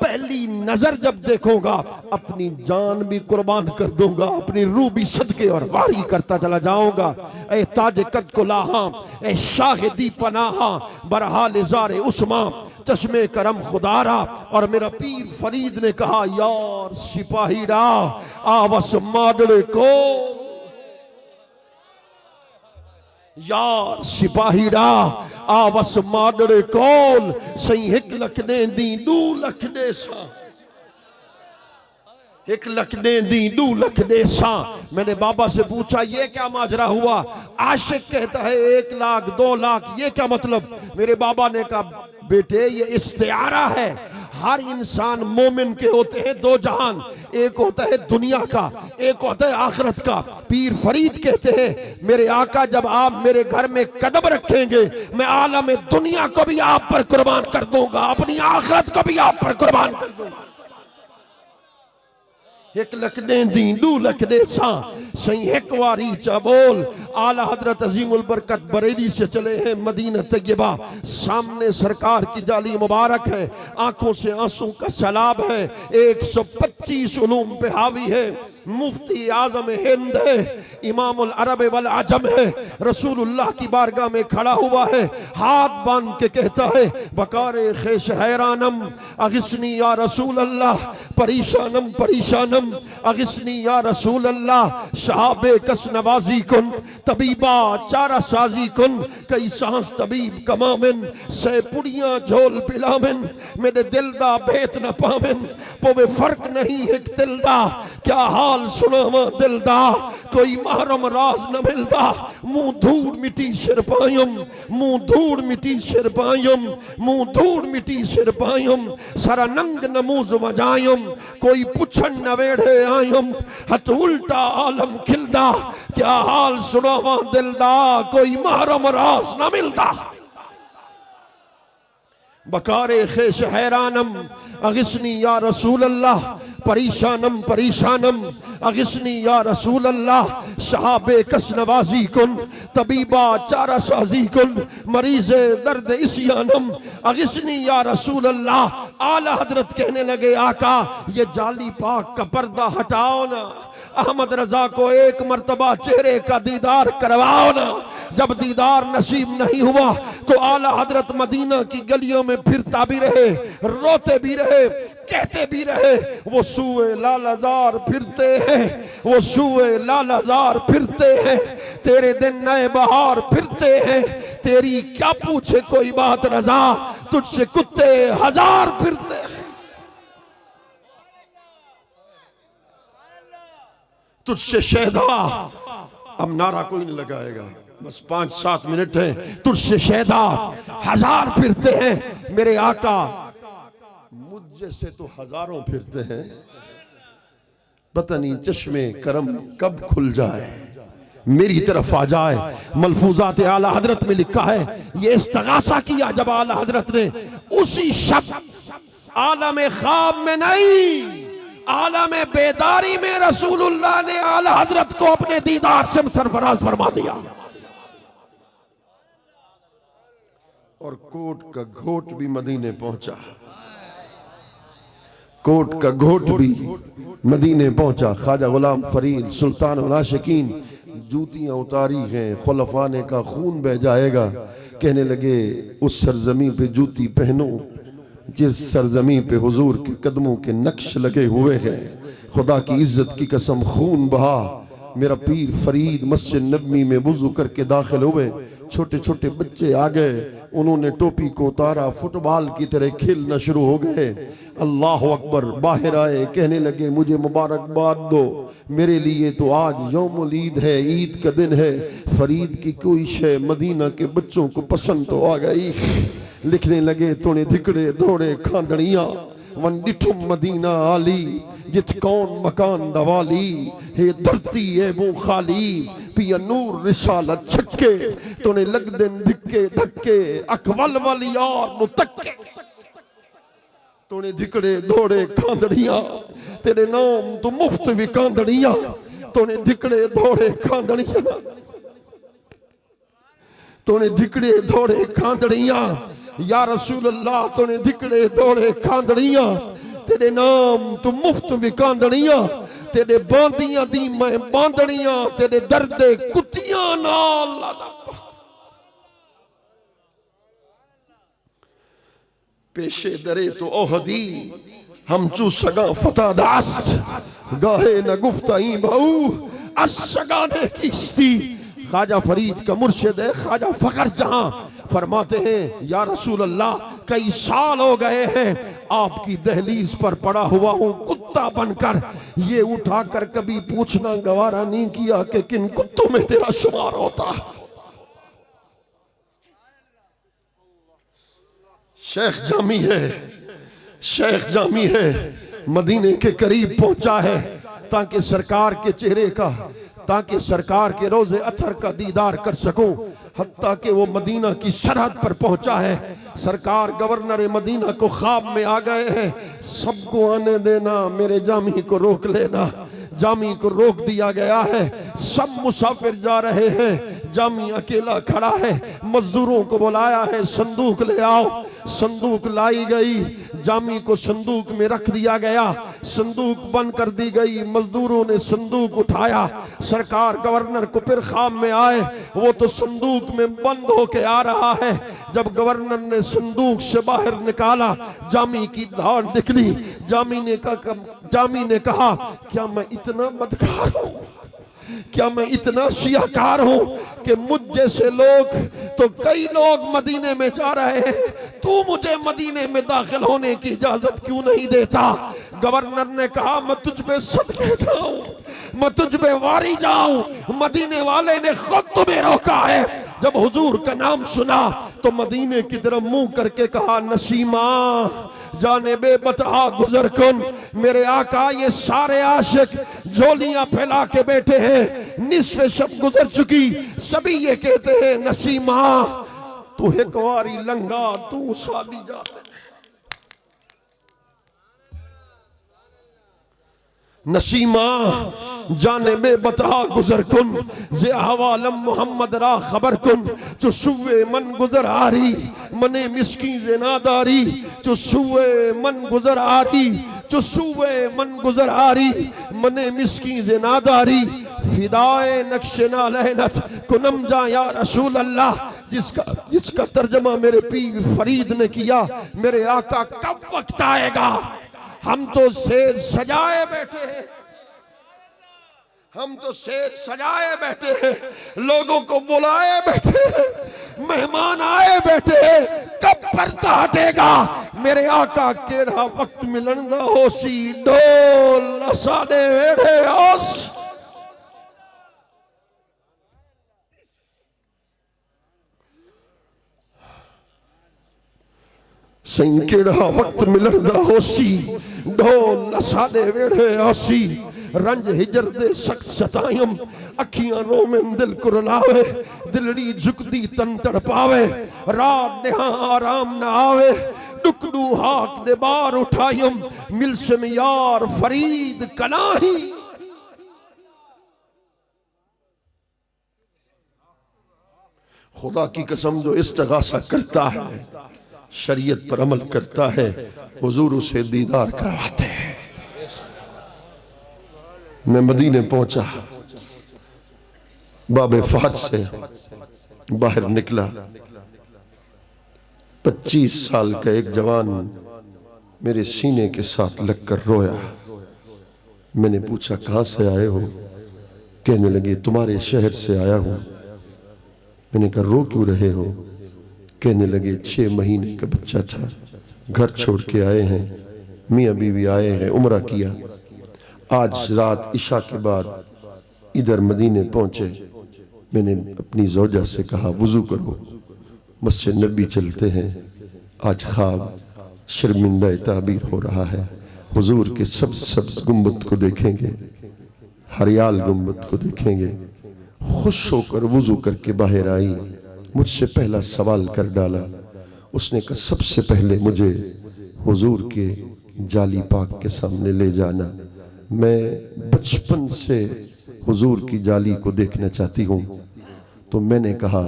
पहली नजर जब देखूंगा, अपनी जान भी कुर्बान कर दूंगा, अपनी रूह भी सदके और वारी करता चला जाऊंगा। ए ताज कद को लाहा, ए शाहिदी पनाहा, बरहाल ज़ारे उस्मा, चश्मे करम खुदारा। और मेरा पीर फरीद ने कहा, यार सिपाहीरा आवस माडले को, यार सिपाहीरा आवस माडले कोल, सही हिक लखने दी दू लखने सा, एक लखने दी दू लखने सा। मैंने बाबा से पूछा ये क्या माजरा हुआ? आशिक कहता है 1 लाख 2 लाख, ये क्या मतलब? मेरे बाबा ने कहा, बेटे ये इस्तिआरा है। हर इंसान मोमिन के होते हैं 2 जहान, एक होता है दुनिया का, एक होता है आखिरत का। पीर फरीद कहते हैं, मेरे आका जब आप मेरे घर में कदम रखेंगे, मैं आलम दुनिया को भी आप पर कुर्बान कर दूंगा, अपनी आखिरत को भी आप पर कुर्बान कर दूंगा। एक लखने दी दू लखने सा, सही एक वारी चबोल। आला हजरत अजीमुल बरकत बरेली से चले हैं मदीना तैयबा, सामने सरकार की जाली मुबारक है, आंखों से आंसू का सैलाब है, 125 उलूम पे हावी है। मुफ्ती आजम हिंद है, इमामुल अरब वल अजम है, रसूलुल्लाह की बारगाह में खड़ा हुआ है, हाथ बांध के कहता है बकारे खेश हैरानम अगिस्नी या रसूल अल्लाह, परेशानम परेशानम अगिस्नी या रसूल अल्लाह, शहाबे कस नवाजी कुन तबीबा चारा साजी कुन, कई सांस तबीब कमामिन से पुड़ियां झोल पिलामिन, मेरे दिल दा भेत न पामिन पोवे फर्क नहीं एक दिल दा, क्या हाल सुनावा दिल दा, कोई महरम राज न मिलदा, मुंह धूड़ मिट्टी सिर पायम, मुंह धूड़ मिट्टी सिर पायम, मुंह धूड़ मिट्टी सिर पायम, सारा नंग नमूज वजायम, कोई पुछन न वेड़े आयम, हथ उल्टा आलम खिलदा, क्या हाल सुनावा दिल दा, कोई महरम राज न मिलदा। बकारे खेश हैरानम अगिस्नी या रसूल अल्लाह, परेशानम परेशानम अगिस्नी या रसूल अल्लाह, शहाबे कस नवाजी कुन तबीबा चारा साजी कुन, मरीज़े दर्द इस्यानम अगिस्नी या रसूल अल्लाह। आला हजरत कहने लगे आका ये जाली पाक का पर्दा हटाओ ना, अहमद रजा को एक मर्तबा चेहरे का दीदार करवाओ ना। जब दीदार नसीब नहीं हुआ तो आला हजरत मदीना की गलियों में फिरता भी रहे, रोते भी रहे, कहते भी रहे, वो सूए लालजार फिरते हैं, वो सूए लालजार फिरते हैं, तेरे दिन नए बहार फिरते हैं, तेरी क्या पूछे कोई बात रजा, तुझसे कुत्ते हजार फिरते हैं, तुझसे शहदा। अब नारा कोई नहीं लगाएगा, बस 5-7 मिनट है। तुझसे शहदा हजार फिरते हैं मेरे आका, मुझ जैसे तो हजारों फिरते हैं, पता नहीं चश्मे करम कब खुल जाए, मेरी तरफ आ जाए। मलफूजात आला हजरत में लिखा है ये इस्तगासा किया जब आला हजरत ने उसी शब्द आलम ख्वाब में नहीं, आलम बेदारी में रसूलुल्लाह ने आला हजरत को अपने दीदार से सरफराज फरमा दिया। और कोट का घोट भी मदीने पहुंचा, कोट का घोट भी मदीने पहुंचा। ख्वाजा गुलाम फरीद सुल्तान उल आशिकीन जूतियां उतारी हैं, खुलफाने का खून बह जाएगा, कहने लगे उस सरजमी पे जूती पहनो जिस सरजमी पे हुजूर के कदमों के नक्श लगे हुए हैं। खुदा की इज्जत की कसम खून बहा। मेरा पीर फरीद मस्जिद नबवी में वुजू करके दाखिल हुए, छोटे छोटे बच्चे आ गए, उन्होंने टोपी को उतारा, फुटबॉल की तरह खेलना शुरू हो गए। अल्लाह अकबर, बाहर आए, कहने लगे मुझे मुबारकबाद दो, मेरे लिए तो आज यौमुल ईद है, ईद का दिन है। फरीद की कोई शय मदीना के बच्चों को पसंद तो आ गई। लिखने लगे तोने धिकड़े दौड़े खांदड़ियां वन डिठुम मदीना आली, जित कौन मकान दवाली, हे धरती है वो खाली, पिया नूर रिसालत छक्के, तोने लग दिन धिक्के धक्के, अकवल वाली यार मुतक्के, तोने धिकड़े दौड़े खांदड़ियां, तेरे नाम तो मुफ्त भी खांदड़ियां, तोने धिकड़े दौड़े खांदड़ियां, तोने धिकड़े दौड़े खांदड़ियां, या रसूल अल्लाह तोने धिकड़े दौड़े खांदड़ियां, तेरे नाम तो मुफ्त भी खांदड़ियां, तेरे बांदियां दी मैं बांदड़ियां, तेरे दर्दे कुत्तियां नाल। पेशे दरे तो ओहदी हम चू सगा फता दास्त, गाहे न गुफ्ताई भाऊ असगा ने किस्ती। ख्वाजा फरीद का मुर्शिद है ख्वाजा फकर जहां, फरमाते हैं या रसूल अल्लाह कई साल हो गए हैं आपकी दहलीज पर पड़ा हुआ हूं कुत्ता बनकर, ये उठाकर कभी पूछना गवारा नहीं किया कि किन कुत्तों में तेरा शुमार होता। शेख जामी है, शेख जामी है, मदीने के करीब पहुंचा है ताकि सरकार के चेहरे का, ताकि सरकार के रोजे अथर का दीदार कर सकूं। हत्ता कि वो मदीना की सरहद पर पहुंचा है, सरकार गवर्नर मदीना को ख्वाब में आ गए हैं, सबको आने देना, मेरे जामी को रोक लेना। जामी को रोक दिया गया है, सब मुसाफिर जा रहे हैं, जामी अकेला खड़ा है, मजदूरों को बुलाया है, संदूक ले आओ। संदूक लाई गई, जामी को संदूक में रख दिया गया, संदूक बंद कर दी गई। मजदूरों ने संदूक उठाया, सरकार गवर्नर को फिर ख्वाब में आए, वो तो संदूक में बंद होके आ रहा है। जब गवर्नर ने संदूक से बाहर निकाला, जामी की धार निकली। जामी ने कहा क्या मैं इतना बदकार हूं, क्या मैं इतना सियाकार हूं कि मुझ जैसे लोग तो कई लोग मदीने में जा रहे हैं, तू मुझे मदीने में दाखिल होने की इजाजत क्यों नहीं देता? गवर्नर ने कहा मैं तुझ पे सदके जाऊं, मैं तुझ पे वारी जाऊं। मदीने वाले ने खुद तुम्हें रोका है। जब हुजूर का नाम सुना तो मदीने की तरफ मुंह करके कहा नसीमा जाने बेबता गुजर कुन। मेरे आका ये सारे आशिक झोलियां फैला के बैठे हैं, निस्फ़े शब गुजर चुकी, सभी ये कहते हैं नसीमा तू एक वारी लंगा तू शादी जाते। नसीमा जाने में बता गुजर कुन जे हवालम मोहम्मद रा खबर कुन। जो सुवे मन गुजर आ रही मने मिसकी जे नादारी, जो सुवे मन गुजर आ रही, जो सुवे मन गुजर आ रही मने मिसकी जे नादारी। फिदाए नक्शना लहनत कुनम जा या रसूल अल्लाह, जिसका तर्जमा मेरे पीर फरीद ने किया, मेरे आका कब वक्त आएगा हम तो सेज सजाए बैठे हैं, हम तो सेज सजाए बैठे हैं, लोगों को बुलाए बैठे हैं, मेहमान आए बैठे हैं, कब पर्दा हटेगा? मेरे आका केड़ा वक्त मिलन दा होसी, डोल साडे वेड़े होस। सही केड़ा वक्त मिलन दा होसी, ढोल साडे वेड़े होसी। रंज हिजर दे सख्त सतायम, अखियां रोमन दिल को रुलावे, दिलड़ी झुकदी तन तड़पावे, रात नेहा आराम न आवे। डुकड़ू हाक दे बार उठायम, मिलसम यार फरीद कलाही। खुदा की कसम जो इस्तिगासा करता है, शरीयत पर अमल करता है, हुजूर उसे दीदार करवाते हैं। मैं मदीने पहुंचा, बाबे फहद से बाहर निकला, 25 साल का एक जवान मेरे सीने के साथ लगकर रोया। मैंने पूछा कहां से आए हो? कहने लगे तुम्हारे शहर से आया हूं। मैंने कहा रो क्यों रहे हो? कहने लगे 6 महीने का बच्चा था, घर छोड़ के आए हैं, मियाँ बीवी आए हैं, उम्रा किया, आज रात इशा के बाद इधर मदीने पहुंचे। मैंने अपनी ज़ौजा से कहा वुजू करो, मस्जिद नबी चलते हैं, आज ख्वाब शर्मिंदा ताबीर हो रहा है, हुजूर के सब्ज़ गुंबद को देखेंगे, हरियाल गुंबद को देखेंगे। खुश होकर वुजू करके बाहर आई, मुझसे पहला सवाल कर डाला। उसने कहा सबसे पहले मुझे हुजूर के जाली पाक के सामने ले जाना, मैं बचपन से हुजूर की जाली को देखना चाहती हूँ। तो मैंने कहा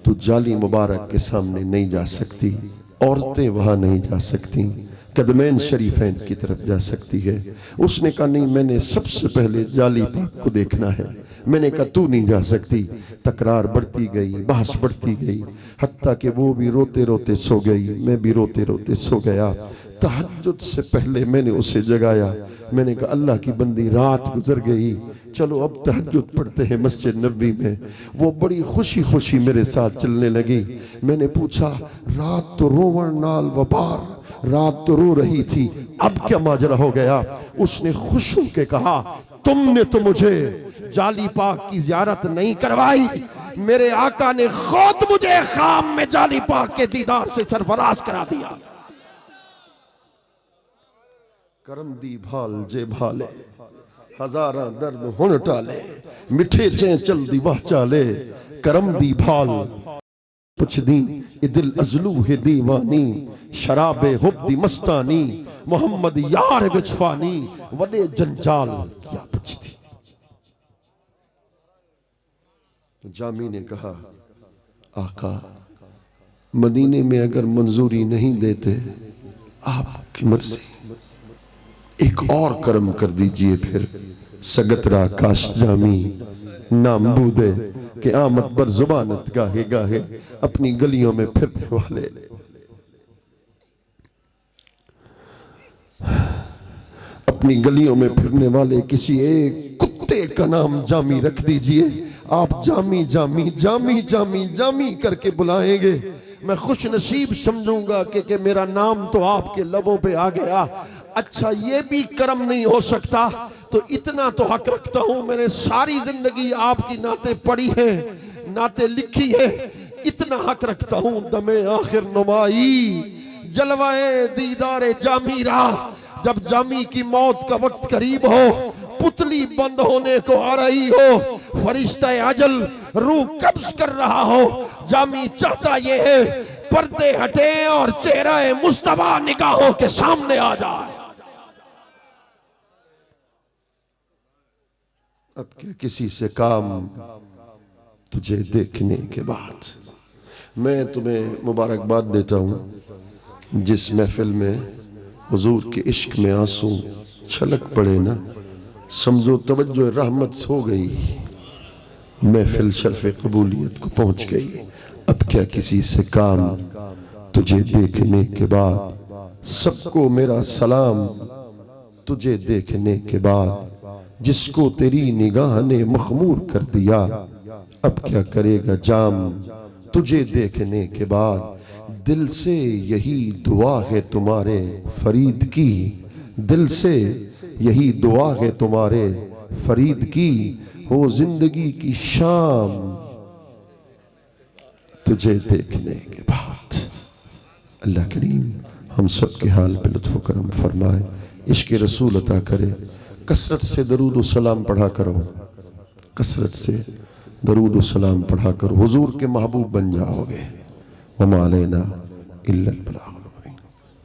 तू जाली मुबारक के सामने नहीं जा सकती, औरतें वहाँ नहीं जा सकती, कदमैन शरीफैन की तरफ जा सकती है। उसने कहा नहीं, मैंने सबसे पहले जाली पाक को देखना है। मैंने कहा तू नहीं जा सकती। तकरार बढ़ती गई, बहस बढ़ती गई, हत्ता कि वो भी रोते रोते सो गई, मैं भी रोते रोते सो गया। तहज्जुद से पहले मैंने उसे जगाया। मैंने कहा अल्लाह की बंदी रात गुजर गई, चलो अब तहज्जुद पढ़ते हैं मस्जिद नबी में। वो बड़ी खुशी खुशी मेरे साथ चलने लगी। मैंने पूछा रात तो रोवण नाल वबार, रात तो रो रही थी, अब क्या माजरा हो गया? उसने खुश होकर कहा तुमने तो मुझे जाली पाक की ज़ियारत नहीं करवाई, मेरे आका ने खुद मुझे ख्वाब में जाली पाक के दीदार से सरफराज करा दिया। करम दी भाल जे भाले, हजारा दर्द हुन टाले, मिठे चे चल दी वाह चाले। करम दी भाल पुछदी ए दिल अजलू है दीवानी, शराबे हुब दी मस्तानी, मोहम्मद यार विच फानी, वडे जंजाल क्या पुछदी। तो जामी ने कहा आका मदीने में अगर मंजूरी नहीं देते आपकी मर्जी, एक और कर्म कर दीजिए फिर। सगतरा काश जामी नाम बूदे के आमद बर जुबानत गाहे गाहे अपनी गलियों में फिरने वाले, अपनी गलियों में फिरने वाले किसी एक कुत्ते का नाम जामी रख दीजिए। आप जामी जामी जामी जामी जामी करके बुलाएंगे, मैं खुश नसीब समझूंगा कि मेरा नाम तो आपके लबों पे आ गया। अच्छा ये भी कर्म नहीं हो सकता तो इतना तो हक रखता हूं, मैंने सारी जिंदगी आपकी नाते पढ़ी है, नाते लिखी है, इतना हक रखता हूं दमे आखिर नुमाई जलवाए दीदारे जामी राह, जब जामी की मौत का वक्त करीब हो, पुतली बंद होने को आ रही हो, फरिश्ता अजल रूह कब्ज कर रहा हो, जामी चाहता ये है पर्दे हटे और चेहरा मुस्तफा निगाहों के सामने आ जाए। अब क्या किसी से काम तुझे देखने के बाद। मैं तुम्हें मुबारकबाद देता हूं जिस महफिल में हुजूर के इश्क में आंसू छलक पड़े ना, समझो तवज्जो रहमत सो गई, महफिल शर्फ़े कबूलियत को पहुंच गई। अब क्या किसी से काम तुझे देखने के बाद। सबको मेरा सलाम तुझे देखने के बाद, जिसको तेरी निगाह ने मखमूर कर दिया, अब क्या करेगा जाम तुझे देखने के बाद। दिल से यही दुआ है तुम्हारे फरीद की, दिल से यही दुआ है तुम्हारे फरीद की, हो जिंदगी की शाम तुझे देखने के बाद। अल्लाह करीम हम सब के हाल पे लुत्फ़ करम फरमाए, इश्क़ रसूल अता करे। कसरत से दरूद व सलाम पढ़ा करो, कसरत से दरूद व सलाम पढ़ा करो, हुजूर के महबूब बन जाओगे। वमा अलैना इल्लल बलागुल मुबीन।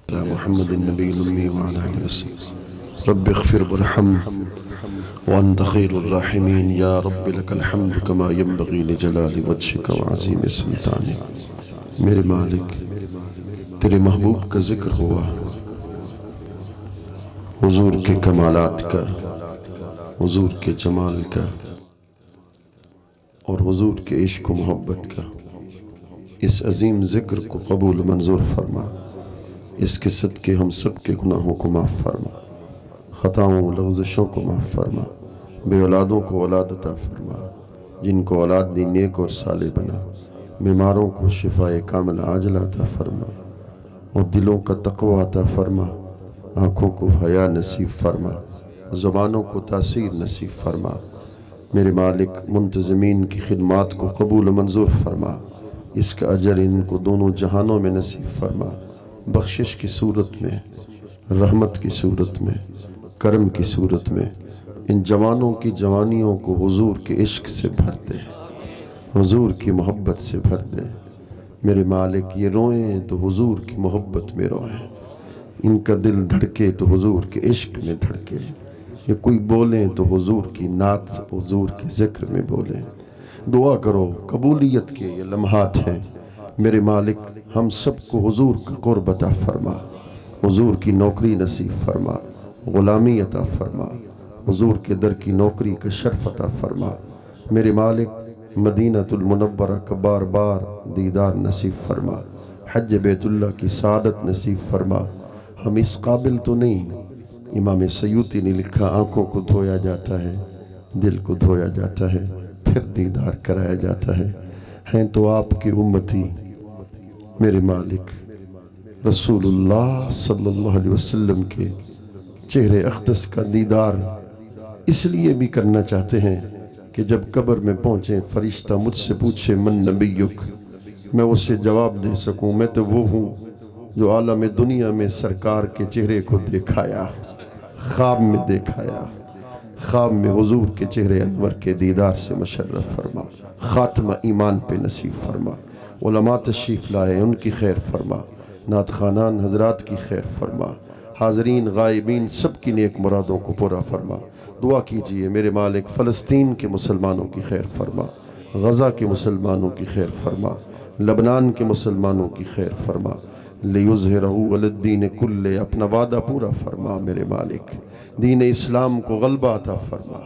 अला मुहम्मदिन नबिय्यिल उम्मी व अला आलिहि वसल्लम। रब्बि इग़फिर वरहम व अंत खैरुर राहिमीन। या रब्बि लकल हम्दु कमा यंबग़ी लिजलालि वजहिका व अज़ीमि सुल्तानिक। मेरे मालिक तेरे महबूब का जिक्र हुआ, हुजूर के कमालात का, हुजूर के जमाल का और हुजूर के इश्क व मोहब्बत का। इस अजीम जिक्र को कबूल मंजूर फरमा, इसके सदके हम सब के गुनाहों को माफ़ फरमा, ख़ताओं लग़ज़िशों को माफ़ फरमा, बे औलादों को औलाद अता फरमा, जिनको औलाद दी नेक और साले बना, बीमारों को शिफाए कामिल आजिला अता फरमा और दिलों का तक़वा अता फरमा, आँखों को हया नसीब फरमा, ज़ुबानों को तासीर नसीब फरमा। मेरे मालिक मुंतज़मीन की खिदमात को कबूल मंजूर फरमा, इसका अजर इनको दोनों जहानों में नसीब फरमा, बख्शिश की सूरत में, रहमत की सूरत में, करम की सूरत में। इन जवानों की जवानियों को हुजूर के इश्क से भर दे, हुजूर की मोहब्बत से भर दे। मेरे मालिक ये रोएं तो हुजूर की मोहब्बत में रोएं, इनका दिल धड़के तो हुजूर के इश्क में धड़के, ये कोई बोलें तो हुजूर की नात, हुजूर के ज़िक्र में बोलें। दुआ करो, कबूलियत के ये लम्हात हैं। मेरे मालिक हम सबको हुजूर का क़ुर्ब अता फरमा, हुजूर की नौकरी नसीब फरमा, ग़ुलामी अता फरमा, हुजूर के दर की नौकरी का शर्फ अता फरमा। मेरे मालिक मदीनतुल मुनव्वरा का बार बार दीदार नसीब फरमा, हज बैतुल्लाह की सादत नसीब फरमा। हम इस काबिल तो नहीं, इमाम सयूती ने लिखा, आँखों को धोया जाता है, दिल को धोया जाता है, फिर दीदार कराया जाता है। हैं तो आपकी उम्मती मेरे मालिक रसूलुल्लाह सल्लल्लाहु अलैहि वसल्लम के चेहरे अक़दस का दीदार इसलिए भी करना चाहते हैं कि जब कब्र में पहुँचें, फरिश्ता मुझसे पूछे मन नबियुक, मैं उससे जवाब दे सकूँ, मैं तो वो हूँ जो आलम दुनिया में सरकार के चेहरे को देखाया, ख्वाब में देखाया, ख्वाब में हुजूर के चेहरे अनवर के दीदार से मुशर्रफ फरमा, ख़ात्मा ईमान पे नसीब फरमा। उलमा तशरीफ़ लाए, उनकी खैर फरमा, नात खानान हजरात की खैर फरमा, हाज़रीन गायबीन सब की नेक मुरादों को पूरा फरमा। दुआ कीजिए मेरे मालिक फ़लस्तीन के मुसलमानों की खैर फरमा, गज़ा के मुसलमानों की खैर फरमा, लबनान के मुसलमानों की खैर फरमा, लियुज़हिरहु अलद्दीन कुल्ले, अपना वादा पूरा फरमा मेरे मालिक, दीन इस्लाम को गलबा अता फरमा,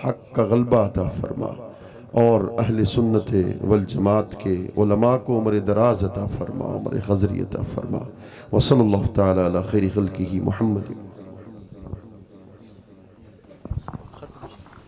हक़ का गलबा अता फरमा, और अहले सुन्नत वल जमात के उलमा को उम्र दराज अता फरमा, उम्र खज़री अता फरमा। व सल्लल्लाहु तआला अला खैरि खल्क़िही मुहम्मद।